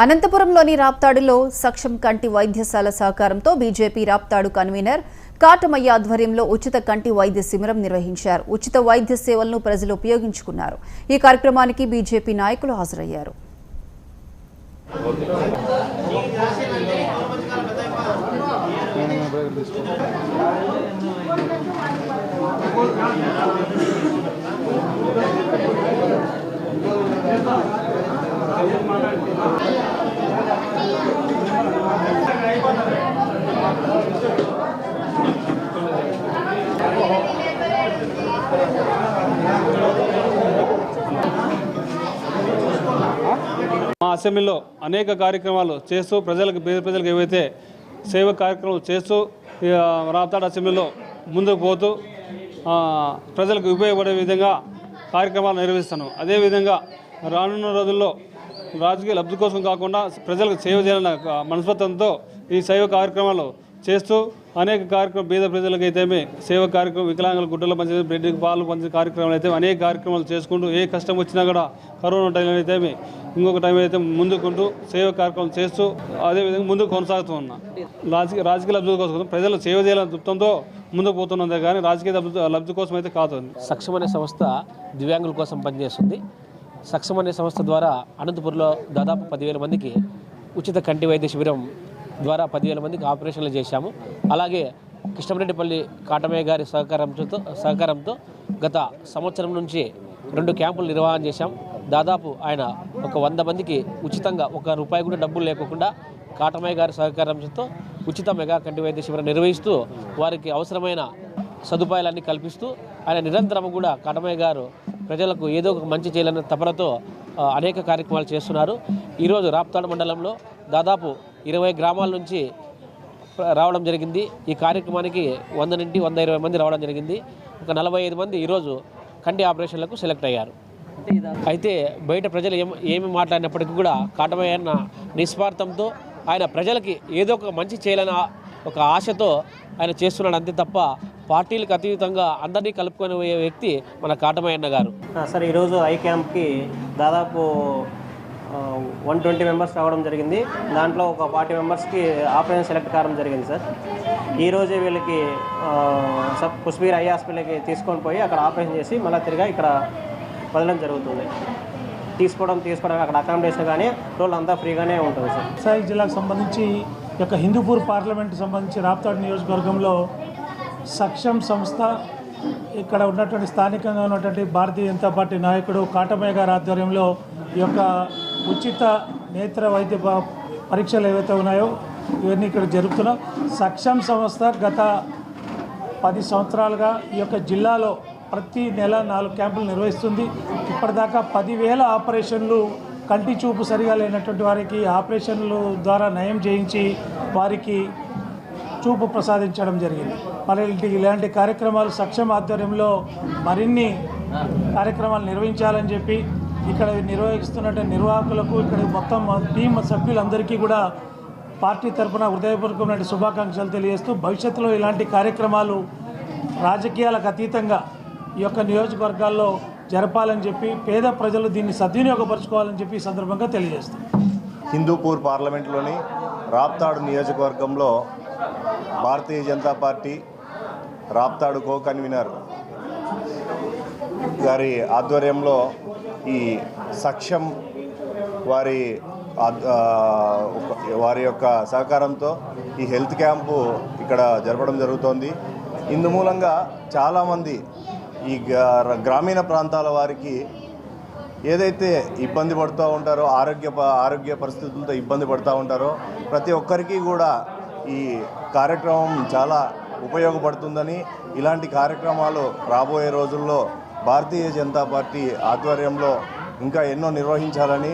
అనంతపురంలోని రాప్తాడులో సక్షం కంటి వైద్యశాల సహకారంతో బీజేపీ రాప్తాడు కన్వీనర్ కాటమయ్య ఆధ్వర్యంలో ఉచిత కంటి వైద్య శిబిరం నిర్వహించారు. ఉచిత వైద్య సేవలను ప్రజలు ఉపయోగించుకున్నారు. ఈ కార్యక్రమానికి బీజేపీ నాయకులు హాజరయ్యారు. మా అసెంబ్లీలో అనేక కార్యక్రమాలు చేస్తూ ప్రజలకు ఏవైతే సేవ కార్యక్రమాలు చేస్తూ రాప్తాడు అసెంబ్లీలో ముందుకు పోతూ ప్రజలకు ఉపయోగపడే విధంగా కార్యక్రమాలు నిర్వహిస్తాను. అదేవిధంగా రానున్న రోజుల్లో రాజకీయ లబ్ధి కోసం కాకుండా ప్రజలకు సేవ చేయాలన్న మనస్తత్వంతో ఈ సేవ కార్యక్రమాలు చేస్తూ అనేక కార్యక్రమాలు పేద ప్రజలకైతే సేవ కార్యక్రమం వికలాంగుల గుడ్డల పంచే బ్రెడ్కి పాలు పంచే కార్యక్రమాలు అయితే అనేక కార్యక్రమాలు చేసుకుంటూ ఏ కష్టం వచ్చినా కూడా కరోనా టైం అయితే ఇంకొక టైం అయితే ముందుకుంటూ సేవ కార్యక్రమం చేస్తూ అదేవిధంగా ముందుకు కొనసాగుతూ ఉన్నా. రాజకీయ లబ్ధి కోసం ప్రజలు సేవ చేయాలనే దృక్పథంతో ముందుకు పోతున్నదే కానీ రాజకీయ లబ్ధి కోసం అయితే కాదు. సక్షం అనే సంస్థ దివ్యాంగుల కోసం పనిచేస్తుంది. సక్షం అనే సంస్థ ద్వారా అనంతపురంలో దాదాపు 10,000 మందికి ఉచిత కంటి వైద్య శిబిరం ద్వారా 10,000 మందికి ఆపరేషన్లు చేశాము. అలాగే కృష్ణమరెడ్డిపల్లి కాటమయ్య గారి సహకారంతో గత సంవత్సరం నుంచి 2 క్యాంపులు నిర్వహణ చేశాం. దాదాపు ఆయన ఒక 100 మందికి ఉచితంగా ₹1 కూడా డబ్బులు లేకుండా కాటమయ్య గారి సహకారంతో ఉచిత మెగా కంటి వైద్య శిబిరం నిర్వహిస్తూ వారికి అవసరమైన సదుపాయాలన్నీ కల్పిస్తూ ఆయన నిరంతరం కూడా కాటమయ్య గారు ప్రజలకు ఏదో ఒక మంచి చేయాలనే తపనతో అనేక కార్యక్రమాలు చేస్తున్నారు. ఈరోజు రాప్తాడు మండలంలో దాదాపు 20 గ్రామాల నుంచి రావడం జరిగింది. ఈ కార్యక్రమానికి 100 నుండి 120 మంది రావడం జరిగింది. ఒక 45 మంది ఈరోజు కంటి ఆపరేషన్లకు సెలెక్ట్ అయ్యారు. అయితే బయట ప్రజలు ఏమి మాట్లాడినప్పటికీ కూడా కాటమయ్య అన్న నిస్వార్థంతో ఆయన ప్రజలకి ఏదో ఒక మంచి చేయాలన్న ఒక ఆశతో ఆయన చేస్తున్నాడు. అంతే తప్ప పార్టీలకు అతీతంగా అందరినీ కలుపుకొని పోయే వ్యక్తి మన కాటమయ్య అన్న గారు. సార్ ఈరోజు ఐ క్యాంప్కి దాదాపు 120 మెంబర్స్ రావడం జరిగింది. దాంట్లో ఒక 40 మెంబర్స్కి ఆపరేషన్ సెలెక్ట్ కావడం జరిగింది. సార్ ఈరోజే వీళ్ళకి పుష్పీర్ ఐ హాస్పిటల్కి తీసుకొని పోయి అక్కడ ఆపరేషన్ చేసి మళ్ళీ తిరిగా ఇక్కడ వదలడం జరుగుతుంది. తీసుకోవడం అక్కడ అకామిడేషన్ కానీ రోల్ అంతా ఫ్రీగానే ఉంటుంది. సార్ విశాఖ జిల్లాకు సంబంధించి ఈ యొక్క హిందూపూర్ పార్లమెంటు సంబంధించి రాప్తాడు నియోజకవర్గంలో సక్షం సంస్థ ఇక్కడ ఉన్నటువంటి స్థానికంగా ఉన్నటువంటి భారతీయ జనతా పార్టీ నాయకుడు కాటమయ్య గారి ఆధ్వర్యంలో ఈ యొక్క ఉచిత నేత్ర వైద్య పరీక్షలు ఏవైతే ఉన్నాయో ఇవన్నీ ఇక్కడ జరుపుతున్నాం. సక్షం సంస్థ గత 10 సంవత్సరాలుగా ఈ యొక్క జిల్లాలో ప్రతి నెల 4 క్యాంపులు నిర్వహిస్తుంది. ఇప్పటిదాకా 10,000 ఆపరేషన్లు కంటి చూపు సరిగా లేనటువంటి వారికి ఆపరేషన్లు ద్వారా నయం చేయించి వారికి చూపు ప్రసాదించడం జరిగింది. మరి ఇలాంటి కార్యక్రమాలు సక్షం ఆధ్వర్యంలో మరిన్ని కార్యక్రమాలు నిర్వహించాలని చెప్పి ఇక్కడ నిర్వహిస్తున్నటువంటి నిర్వాహకులకు ఇక్కడ మొత్తం టీం సభ్యులందరికీ కూడా పార్టీ తరఫున హృదయపూర్వకమైన శుభాకాంక్షలు తెలియజేస్తూ భవిష్యత్తులో ఇలాంటి కార్యక్రమాలు రాజకీయాలకు అతీతంగా ఈ యొక్క నియోజకవర్గాల్లో జరపాలని చెప్పి పేద ప్రజలు దీన్ని సద్వినియోగపరచుకోవాలని చెప్పి ఈ సందర్భంగా తెలియజేస్తాం. హిందూపూర్ పార్లమెంట్లోని రాప్తాడు నియోజకవర్గంలో Bharatiya Janata Party Raptadu co convener గారి ఆధ్వర్యంలో ఈ సక్షం వారి యొక్క సహకారంతో ఈ హెల్త్ క్యాంపు ఇక్కడ జరపడం జరుగుతోంది. ఇందు మూలంగా చాలామంది ఈ గ్రామీణ ప్రాంతాల వారికి ఏదైతే ఇబ్బంది పడుతూ ఉంటారో ఆరోగ్య పరిస్థితులతో ఇబ్బంది పడుతూ ఉంటారో ప్రతి ఒక్కరికి కూడా ఈ కార్యక్రమం చాలా ఉపయోగపడుతుందని, ఇలాంటి కార్యక్రమాలు రాబోయే రోజుల్లో భారతీయ జనతా పార్టీ ఆధ్వర్యంలో ఇంకా ఎన్నో నిర్వహించాలని